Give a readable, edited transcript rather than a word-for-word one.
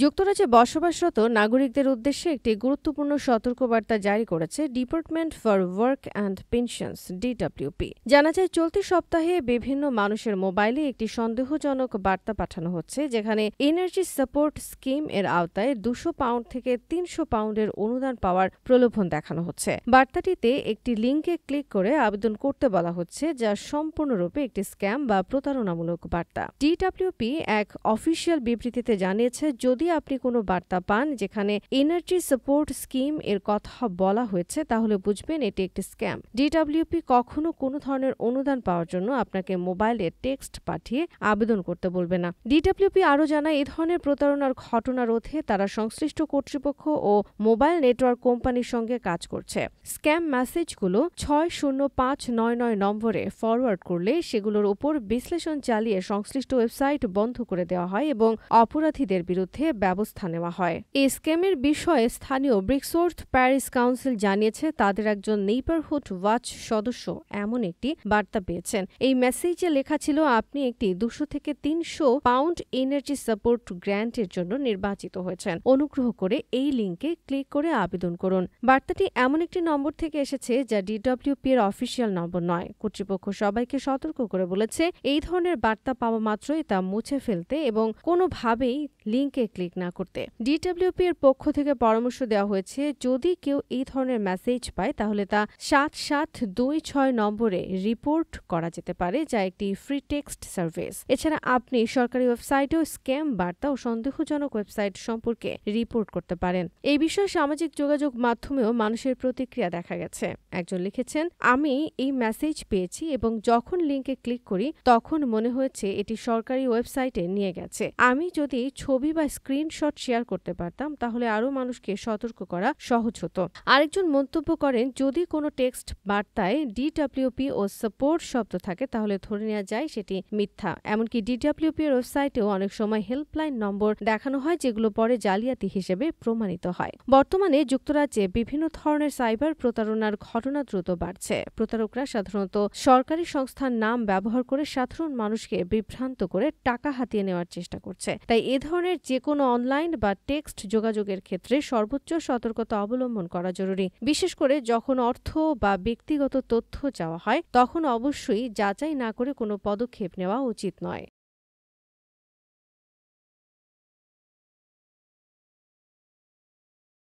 যুক্তরাজ্যে বসবাসরত নাগরিকদের উদ্দেশ্যে একটি গুরুত্বপূর্ণ সতর্কবার্তা জারি করেছে department for work and pensions DWP. জানা যায়, চলতি সপ্তাহে বিভিন্ন মানুষের মোবাইলে একটি সন্দেহজনক বার্তা পাঠানো হচ্ছে, যেখানে এনার্জি সাপোর্ট স্কিম এর আওতায় 200 পাউন্ড থেকে 300 পাউন্ডের অনুদান পাওয়ার প্রলোভন দেখানো হচ্ছে। বার্তাটিতে একটি লিঙ্কে ক্লিক করে আবেদন করতে বলা হচ্ছে, যা সম্পূর্ণরূপে একটি স্ক্যাম বা প্রতারণামূলক বার্তা। ডিডব্লিউপি এক অফিসিয়াল বিবৃতিতে জানিয়েছে, যদি আপনি কোনো বার্তা পান যেখানে এনার্জি সাপোর্ট স্কিম এর কথা বলা হয়েছে, তাহলে বুঝবেন এটি একটি স্ক্যাম। ডিডব্লিউপি কখনো কোনো ধরনের অনুদান পাওয়ার জন্য আপনাকে মোবাইলে টেক্সট পাঠিয়ে আবেদন করতে বলবে না। ডিডব্লিউপি আরও জানায়, এই ধরনের প্রতারণার ঘটনা রোধে তারা সংশ্লিষ্ট কর্তৃপক্ষ ও মোবাইল নেটওয়ার্ক কোম্পানির সঙ্গে কাজ করছে। স্ক্যাম মেসেজগুলো 605999 নম্বরে ফরওয়ার্ড করলে সেগুলোর উপর বিশ্লেষণ চালিয়ে সংশ্লিষ্ট ওয়েবসাইট বন্ধ করে দেওয়া হয় এবং অপরাধীদের বিরুদ্ধে ব্যবস্থা নেওয়া হয়। এই স্ক্যামের বিষয়ে স্থানীয় ব্রিক্সওর্থ প্যারিশ কাউন্সিল জানিয়েছে, তাদের একজন নেইবারহুড ওয়াচ সদস্য এমন একটি বার্তা পেয়েছেন। এই মেসেজে লেখা ছিল, আপনি একটি 200 থেকে 300 পাউন্ড এনার্জি সাপোর্ট গ্র্যান্টের জন্য নির্বাচিত হয়েছেন। অনুগ্রহ করে এই লিঙ্কে ক্লিক করে আবেদন করুন। বার্তাটি এমন একটি নম্বর থেকে এসেছে যা ডিডব্লিউপি এর অফিসিয়াল নম্বর নয়। কর্তৃপক্ষ সবাইকে সতর্ক করে বলেছে, এই ধরনের বার্তা পাওয়া মাত্রই তা মুছে ফেলতে এবং কোনোভাবেই লিঙ্কে ক্লিক না করতে। ডিডব্লিউপি এর পক্ষ থেকে পরামর্শ দেওয়া হয়েছে, যদি কেউ এই ধরনের মেসেজ পায় তাহলে তা 7726 নম্বরে রিপোর্ট করা যেতে পারে, যা একটি ফ্রি টেক্সট সার্ভিস। এছাড়া আপনি সরকারি ওয়েবসাইটেও স্ক্যাম বার্তা ও সন্দেহজনক ওয়েবসাইট সম্পর্কে রিপোর্ট করতে পারেন। এই বিষয়ে সামাজিক যোগাযোগ মাধ্যমেও মানুষের প্রতিক্রিয়া দেখা গেছে। একজন লিখেছেন, আমি এই মেসেজ পেয়েছি এবং যখন লিঙ্কে ক্লিক করি তখন মনে হয়েছে এটি সরকারি ওয়েবসাইটে নিয়ে গেছে। আমি যদি ছবি বা স্ক্রিনশট শেয়ার করতে পারতাম তাহলে আরও মানুষকে সতর্ক করা সহজ হতো। আরেকজন মন্তব্য করেন, যদি কোনো টেক্সট বার্তায় ডিডব্লিউপি ও সাপোর্ট শব্দ থাকে তাহলে ধরে নেওয়া যায় সেটি মিথ্যা। এমনকি ডিডব্লিউপি এর ওয়েবসাইটেও অনেক সময় হেল্পলাইন নম্বর দেখানো হয়, যেগুলো পরে জালিয়াতি হিসেবে প্রমাণিত হয়। বর্তমানে যুক্তরাজ্যে বিভিন্ন ধরনের সাইবার প্রতারণার ঘটনা দ্রুত বাড়ছে। প্রতারকরা সাধারণত সরকারি সংস্থার নাম ব্যবহার করে সাধারণ মানুষকে বিভ্রান্ত করে টাকা হাতিয়ে নেওয়ার চেষ্টা করছে। তাই এ ধরনের যে কোনো অনলাইন বা টেক্সট যোগাযোগের ক্ষেত্রে সর্বোচ্চ সতর্কতা অবলম্বন করা জরুরি। বিশেষ করে যখন অর্থ বা ব্যক্তিগত তথ্য চাওয়া হয়, তখন অবশ্যই যাচাই না করে কোনো পদক্ষেপ নেওয়া উচিত নয়।